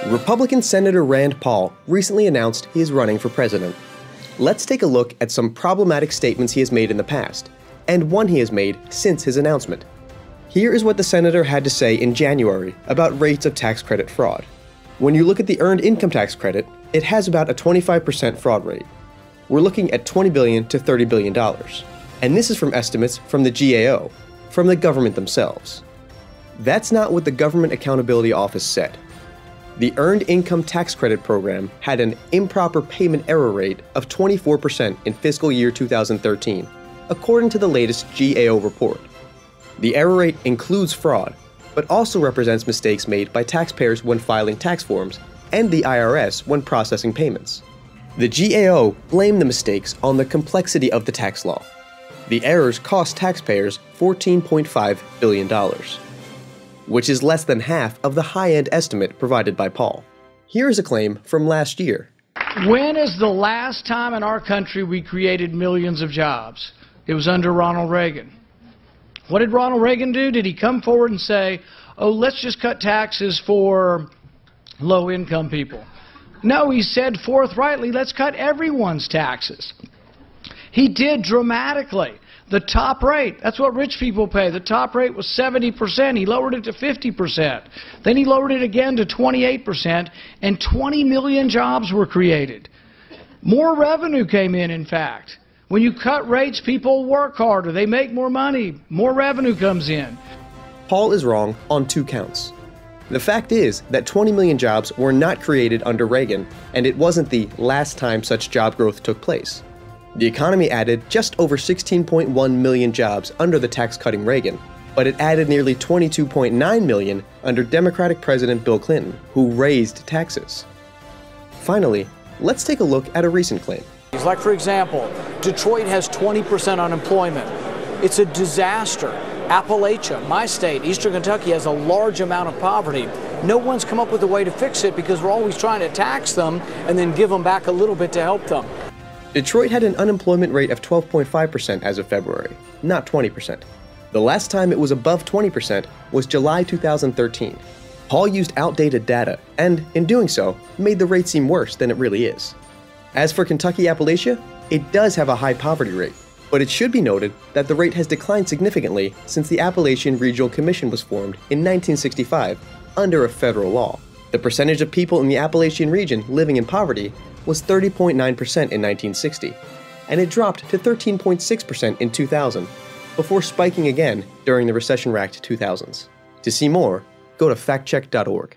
Republican Senator Rand Paul recently announced he is running for president. Let's take a look at some problematic statements he has made in the past, and one he has made since his announcement. Here is what the senator had to say in January about rates of tax credit fraud. When you look at the Earned Income Tax Credit, it has about a 25% fraud rate. We're looking at $20 billion to $30 billion. And this is from estimates from the GAO, from the government themselves. That's not what the Government Accountability Office said. The Earned Income Tax Credit program had an improper payment error rate of 24% in fiscal year 2013, according to the latest GAO report. The error rate includes fraud, but also represents mistakes made by taxpayers when filing tax forms and the IRS when processing payments. The GAO blamed the mistakes on the complexity of the tax law. The errors cost taxpayers $14.5 billion, which is less than half of the high-end estimate provided by Paul. Here is a claim from last year. When is the last time in our country we created millions of jobs? It was under Ronald Reagan. What did Ronald Reagan do? Did he come forward and say, oh, let's just cut taxes for low-income people? No, he said forthrightly, let's cut everyone's taxes. He did dramatically. The top rate, that's what rich people pay. The top rate was 70%. He lowered it to 50%. Then he lowered it again to 28%, and 20 million jobs were created. More revenue came in fact. When you cut rates, people work harder. They make more money. More revenue comes in. Paul is wrong on two counts. The fact is that 20 million jobs were not created under Reagan, and it wasn't the last time such job growth took place. The economy added just over 16.1 million jobs under the tax-cutting Reagan, but it added nearly 22.9 million under Democratic President Bill Clinton, who raised taxes. Finally, let's take a look at a recent claim. Like, for example, Detroit has 20% unemployment. It's a disaster. Appalachia, my state, Eastern Kentucky, has a large amount of poverty. No one's come up with a way to fix it because we're always trying to tax them and then give them back a little bit to help them. Detroit had an unemployment rate of 12.5% as of February, not 20%. The last time it was above 20% was July 2013. Paul used outdated data and, in doing so, made the rate seem worse than it really is. As for Kentucky-Appalachia, it does have a high poverty rate, but it should be noted that the rate has declined significantly since the Appalachian Regional Commission was formed in 1965 under a federal law. The percentage of people in the Appalachian region living in poverty was 30.9% in 1960, and it dropped to 13.6% in 2000, before spiking again during the recession-racked 2000s. To see more, go to factcheck.org.